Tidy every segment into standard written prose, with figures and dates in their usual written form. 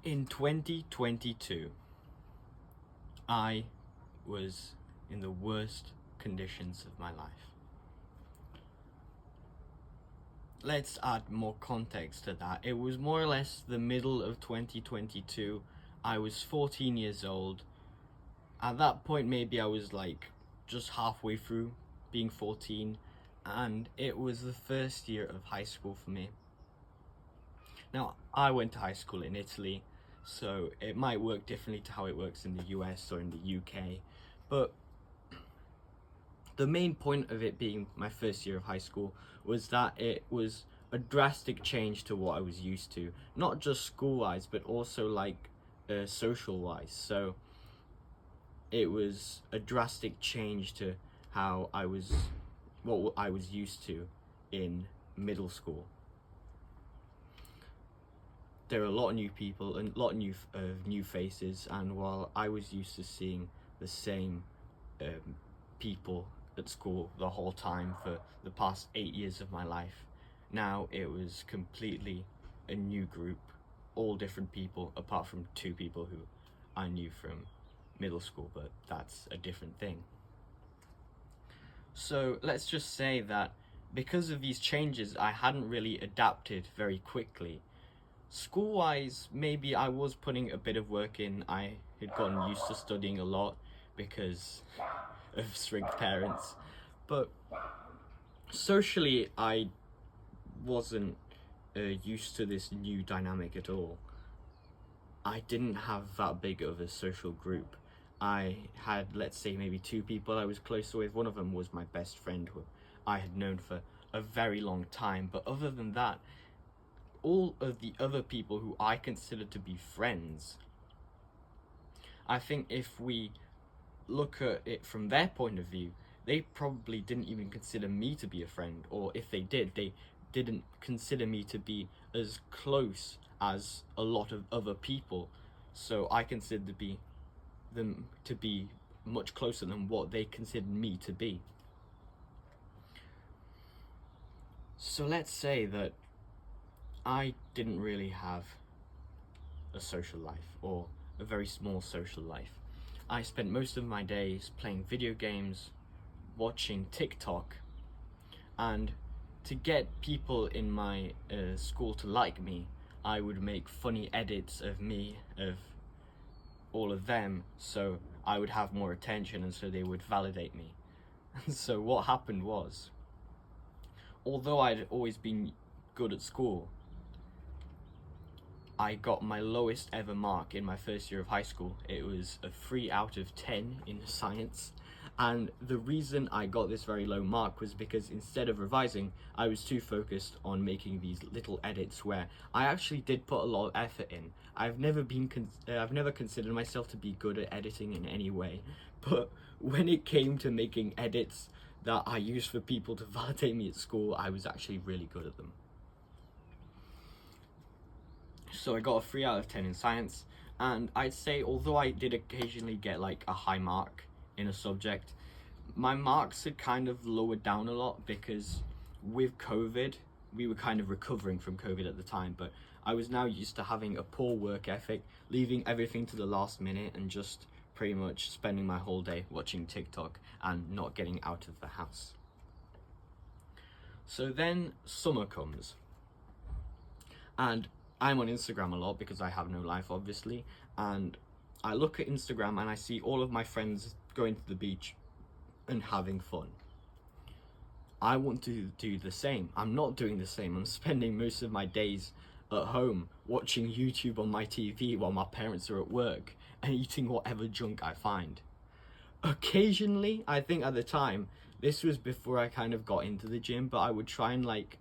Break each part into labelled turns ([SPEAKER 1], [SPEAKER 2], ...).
[SPEAKER 1] In 2022, I was in the worst conditions of my life. Let's add more context to that. It was more or less the middle of 2022. I was 14 years old. At that point, maybe I was like just halfway through being 14, and it was the first year of high school for me. Now, I went to high school in Italy, so it might work differently to how it works in the US or in the UK, but the main point of it being my first year of high school was that it was a drastic change to what I was used to, not just school-wise, but also like social-wise. So it was a drastic change to what I was used to in middle school. There are a lot of new people and a lot of new faces, and while I was used to seeing the same people at school the whole time for the past 8 years of my life, now it was completely a new group, all different people apart from two people who I knew from middle school, but that's a different thing. So let's just say that because of these changes, I hadn't really adapted very quickly. School-wise, maybe I was putting a bit of work in. I had gotten used to studying a lot because of strict parents, but socially I wasn't used to this new dynamic at all. I didn't have that big of a social group. I had, let's say, maybe two people I was close with. One of them was my best friend who I had known for a very long time, but other than that, all of the other people who I considered to be friends, I think if we look at it from their point of view, they probably didn't even consider me to be a friend, or if they did, they didn't consider me to be as close as a lot of other people. So I considered them to be much closer than what they considered me to be. So let's say that I didn't really have a social life, or a very small social life. I spent most of my days playing video games, watching TikTok, and to get people in my school to like me, I would make funny edits of me, of all of them, so I would have more attention and so they would validate me. And so what happened was, although I'd always been good at school, I got my lowest ever mark in my first year of high school. It was a 3 out of 10 in science. And the reason I got this very low mark was because instead of revising, I was too focused on making these little edits where I actually did put a lot of effort in. I've never considered myself to be good at editing in any way, but when it came to making edits that I used for people to validate me at school, I was actually really good at them. So I got a 3 out of 10 in science, and I'd say although I did occasionally get like a high mark in a subject, my marks had kind of lowered down a lot because with COVID, we were kind of recovering from COVID at the time, but I was now used to having a poor work ethic, leaving everything to the last minute and just pretty much spending my whole day watching TikTok and not getting out of the house. So then summer comes, and I'm on Instagram a lot because I have no life, obviously, and I look at Instagram and I see all of my friends going to the beach and having fun. I want to do the same. I'm not doing the same. I'm spending most of my days at home watching YouTube on my TV while my parents are at work and eating whatever junk I find. Occasionally, I think at the time, this was before I kind of got into the gym, but I would try and like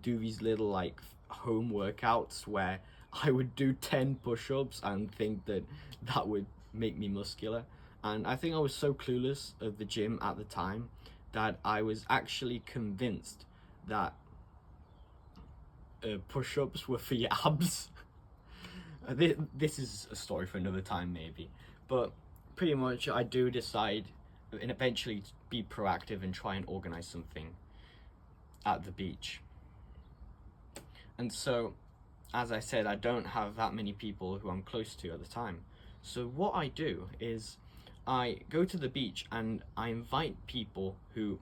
[SPEAKER 1] do these little like home workouts where I would do 10 push-ups and think that that would make me muscular. And I think I was so clueless of the gym at the time that I was actually convinced that push-ups were for your abs. This is a story for another time maybe, but pretty much I do decide and eventually be proactive and try and organize something at the beach. And so as I said, I don't have that many people who I'm close to at the time. So what I do is I go to the beach and I invite people who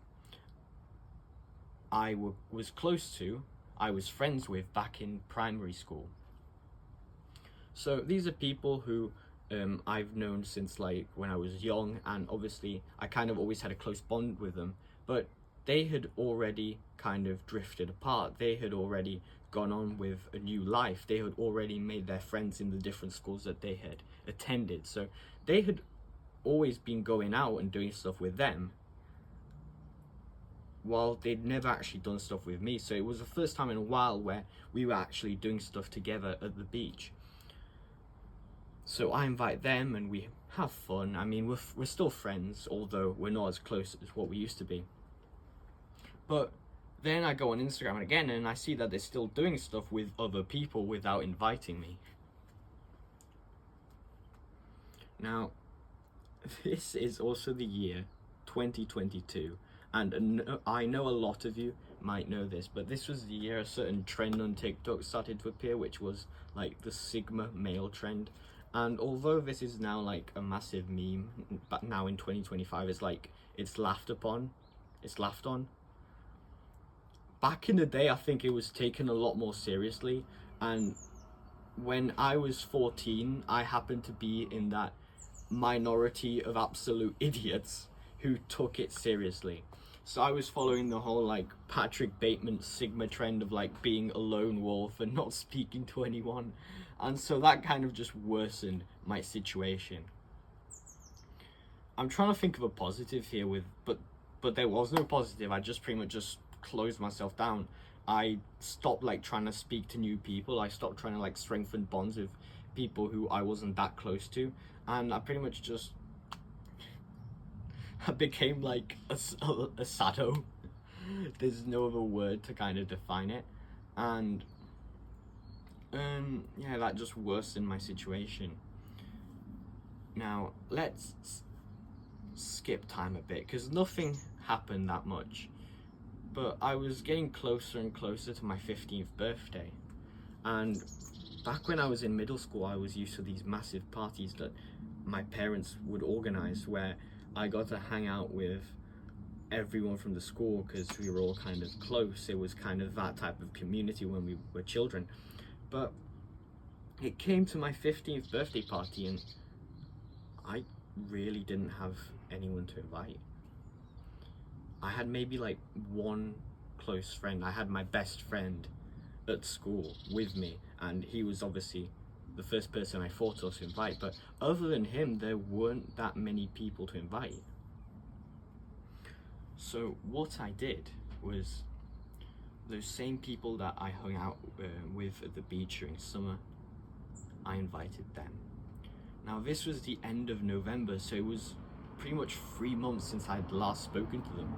[SPEAKER 1] was close to, I was friends with back in primary school. So these are people who I've known since like when I was young, and obviously I kind of always had a close bond with them, but they had already kind of drifted apart. They had already gone on with a new life. They had already made their friends in the different schools that they had attended. So they had always been going out and doing stuff with them, while they'd never actually done stuff with me. So it was the first time in a while where we were actually doing stuff together at the beach. So I invite them and we have fun. I mean, we're still friends, although we're not as close as what we used to be. But then I go on Instagram again and I see that they're still doing stuff with other people without inviting me. Now, this is also the year 2022, and I know a lot of you might know this, but this was the year a certain trend on TikTok started to appear, which was like the Sigma male trend. And although this is now like a massive meme, but now in 2025 it's like it's laughed on. Back in the day, I think it was taken a lot more seriously, and when I was 14, I happened to be in that minority of absolute idiots who took it seriously. So I was following the whole like Patrick Bateman Sigma trend of like being a lone wolf and not speaking to anyone, and so that kind of just worsened my situation. I'm trying to think of a positive here but there was no positive. I just pretty much just closed myself down. I stopped like trying to speak to new people. I stopped trying to like strengthen bonds with people who I wasn't that close to, and I pretty much just I became like a sado. There's no other word to kind of define it, and yeah, that just worsened my situation. Now let's skip time a bit because nothing happened that much, but I was getting closer and closer to my 15th birthday, and back when I was in middle school, I was used to these massive parties that my parents would organize where I got to hang out with everyone from the school because we were all kind of close. It was kind of that type of community when we were children. But it came to my 15th birthday party and I really didn't have anyone to invite. I had maybe like one close friend. I had my best friend at school with me, and he was obviously the first person I thought of to invite, but other than him there weren't that many people to invite. So what I did was, those same people that I hung out with at the beach during summer, I invited them. Now this was the end of November, so it was pretty much 3 months since I'd last spoken to them,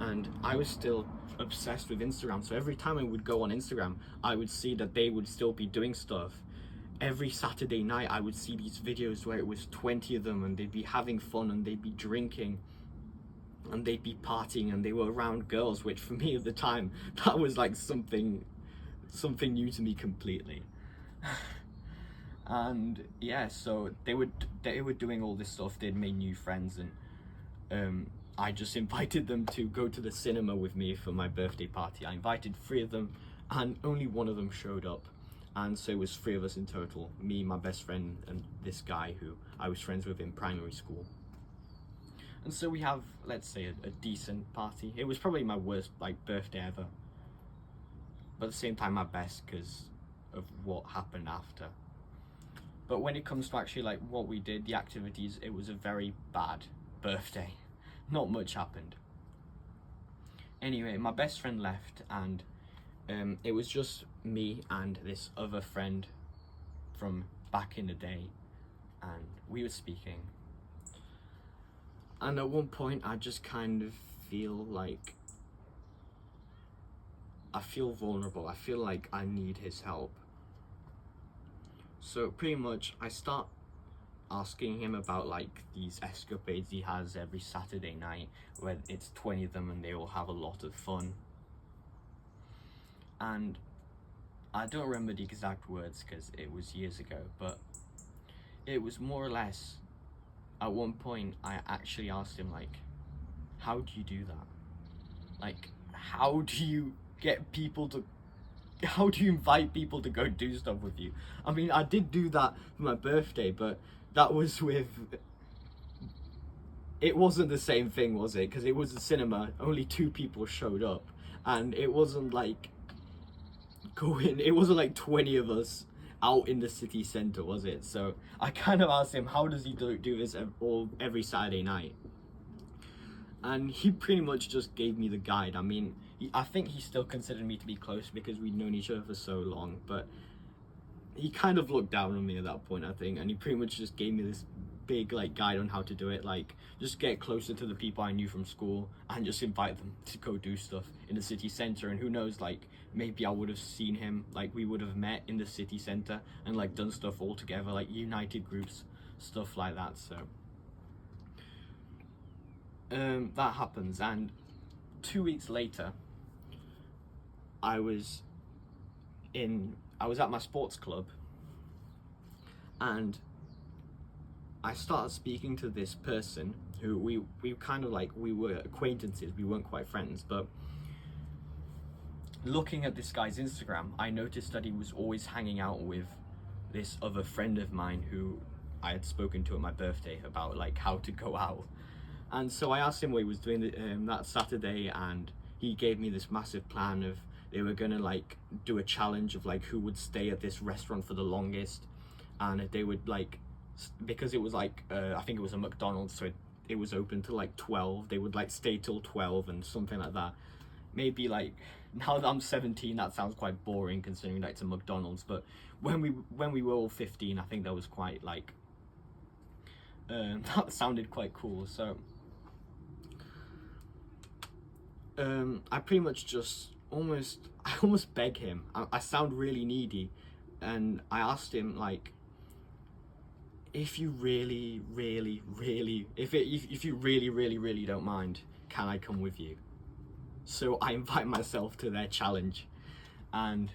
[SPEAKER 1] and I was still obsessed with Instagram. So every time I would go on Instagram, I would see that they would still be doing stuff. Every Saturday night I would see these videos where it was 20 of them and they'd be having fun and they'd be drinking and they'd be partying and they were around girls, which for me at the time, that was like something new to me completely. And yeah, so they were doing all this stuff. They'd made new friends, and I just invited them to go to the cinema with me for my birthday party. I invited 3 of them and only one of them showed up, and so it was 3 of us in total, me, my best friend, and this guy who I was friends with in primary school. And so we have, let's say, a decent party. It was probably my worst like birthday ever, but at the same time my best because of what happened after. But when it comes to actually like what we did, the activities, it was a very bad birthday. Not much happened. Anyway, my best friend left, and it was just me and this other friend from back in the day, and we were speaking. And at one point I just kind of feel like I feel vulnerable. I feel like I need his help. So pretty much I start asking him about like these escapades he has every Saturday night where it's 20 of them and they all have a lot of fun. And I don't remember the exact words because it was years ago, but it was more or less, at one point I actually asked him, like, how do you do that? Like, how do you get people to, how do you invite people to go do stuff with you? I mean, I did do that for my birthday, but that was with, it wasn't the same thing, was it? Because it was a cinema, only 2 people showed up, and it wasn't like it wasn't like 20 of us out in the city centre, was it? So I kind of asked him, how does he do this every Saturday night? And he pretty much just gave me the guide. I mean, I think he still considered me to be close because we'd known each other for so long, but he kind of looked down on me at that point, I think, and he pretty much just gave me this big like guide on how to do it, like just get closer to the people I knew from school and just invite them to go do stuff in the city center. And who knows, like maybe I would have seen him, like we would have met in the city center and like done stuff all together, like united groups, stuff like that. So that happens, and 2 weeks later I was at my sports club, and I started speaking to this person who we kind of like, we were acquaintances, we weren't quite friends, but looking at this guy's Instagram, I noticed that he was always hanging out with this other friend of mine who I had spoken to at my birthday about like how to go out. And so I asked him what he was doing that Saturday, and he gave me this massive plan of, they were gonna like do a challenge of like who would stay at this restaurant for the longest, and they would like, because it was like I think it was a McDonald's, so it was open till like 12, they would like stay till 12 and something like that. Maybe like, now that I'm 17, that sounds quite boring considering that it's a McDonald's, but when we were all 15, I think that was quite like that sounded quite cool. So I pretty much just I almost beg him. I sound really needy, and I asked him like, if you really don't mind, can I come with you? So I invite myself to their challenge, and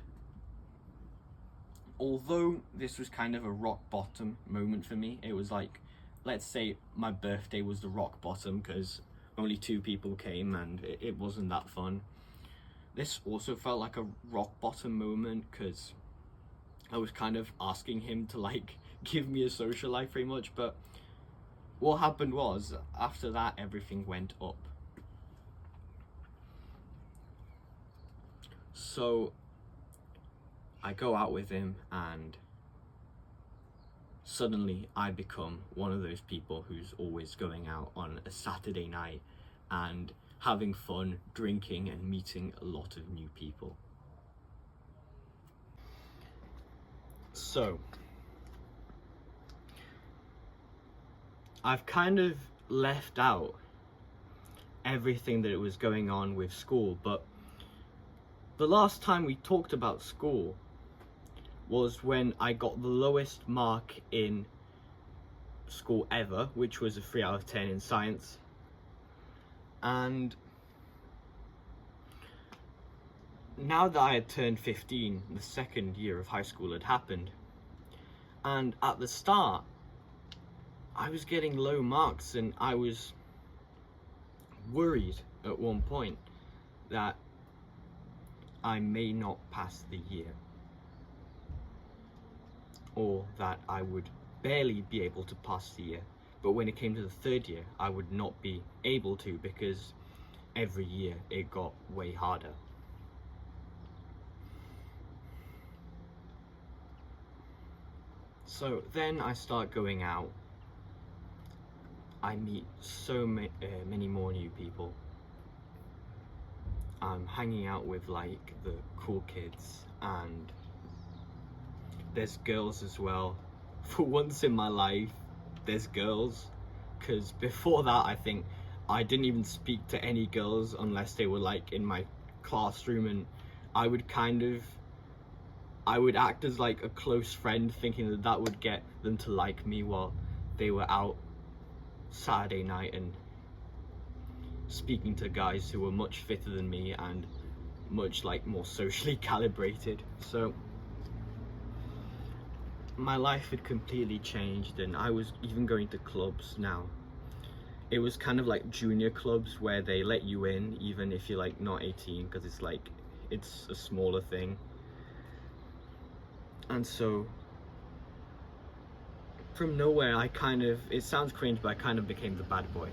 [SPEAKER 1] although this was kind of a rock bottom moment for me, it was like, let's say my birthday was the rock bottom because only 2 people came and it wasn't that fun. This also felt like a rock bottom moment because I was kind of asking him to like give me a social life pretty much. But what happened was, after that, everything went up. So I go out with him, and suddenly I become one of those people who's always going out on a Saturday night and having fun, drinking, and meeting a lot of new people. So I've kind of left out everything that was going on with school, but the last time we talked about school was when I got the lowest mark in school ever, which was a 3 out of 10 in science. And now that I had turned 15, the second year of high school had happened, and at the start I was getting low marks, and I was worried at one point that I may not pass the year, or that I would barely be able to pass the year. But when it came to the 3rd year, I would not be able to, because every year it got way harder. So then I start going out. I meet so many more new people. I'm hanging out with like the cool kids, and there's girls as well. For once in my life, there's girls, because before that I think I didn't even speak to any girls unless they were like in my classroom, and I would act as like a close friend, thinking that that would get them to like me while they were out Saturday night and speaking to guys who were much fitter than me and much like more socially calibrated. So my life had completely changed, and I was even going to clubs now. It was kind of like junior clubs where they let you in even if you're like not 18, because it's like it's a smaller thing. And so from nowhere, it sounds cringe, but I kind of became the bad boy.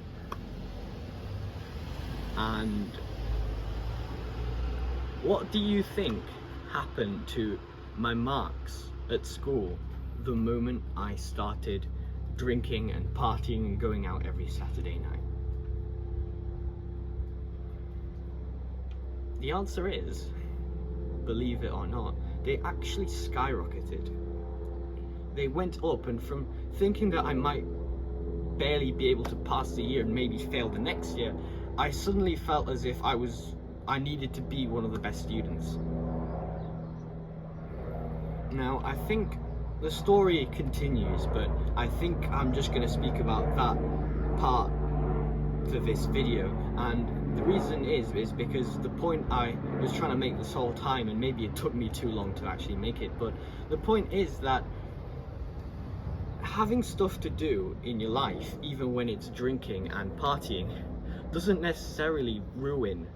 [SPEAKER 1] And what do you think happened to my marks at school the moment I started drinking and partying and going out every Saturday night? The answer is, believe it or not, they actually skyrocketed. They went up, and from thinking that I might barely be able to pass the year and maybe fail the next year, I suddenly felt as if I needed to be one of the best students. Now, I think the story continues, but I think I'm just going to speak about that part for this video. And the reason is because the point I was trying to make this whole time, and maybe it took me too long to actually make it, but the point is that having stuff to do in your life, even when it's drinking and partying, doesn't necessarily ruin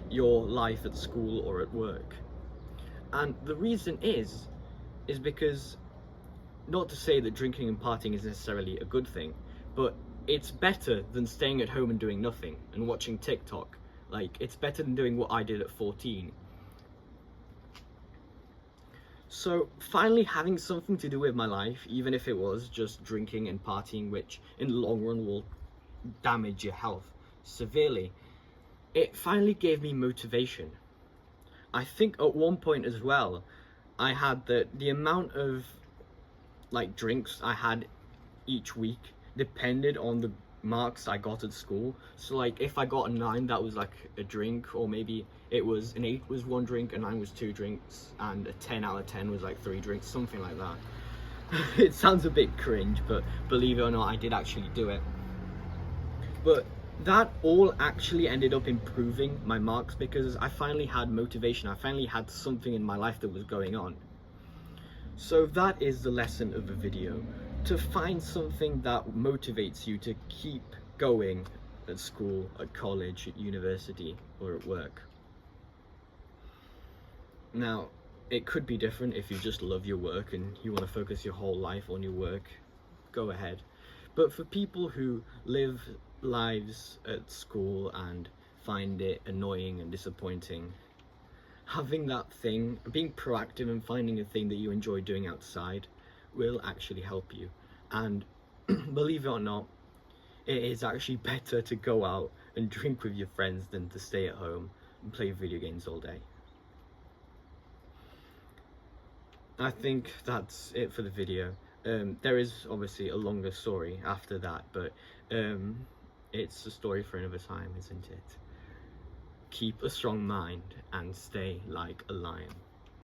[SPEAKER 1] your life at school or at work. And the reason is because, not to say that drinking and partying is necessarily a good thing, but it's better than staying at home and doing nothing and watching TikTok. Like, it's better than doing what I did at 14. So finally having something to do with my life, even if it was just drinking and partying, which in the long run will damage your health severely, it finally gave me motivation. I think at one point as well, I had the amount of like drinks I had each week depended on the marks I got at school. So like if I got a 9, that was like a drink, or maybe it was an 8 was 1 drink, a 9 was 2 drinks, and a 10 out of 10 was like 3 drinks, something like that. It sounds a bit cringe, but believe it or not, I did actually do it. But that all actually ended up improving my marks because I finally had motivation. I finally had something in my life that was going on. So that is the lesson of the video: to find something that motivates you to keep going at school, at college, at university, or at work. Now, it could be different if you just love your work and you want to focus your whole life on your work, go ahead. But for people who live lives at school and find it annoying and disappointing, having that thing, being proactive and finding a thing that you enjoy doing outside will actually help you. And believe it or not, it is actually better to go out and drink with your friends than to stay at home and play video games all day. I think that's it for the video. There is obviously a longer story after that, but it's a story for another time, isn't it? Keep a strong mind and stay like a lion.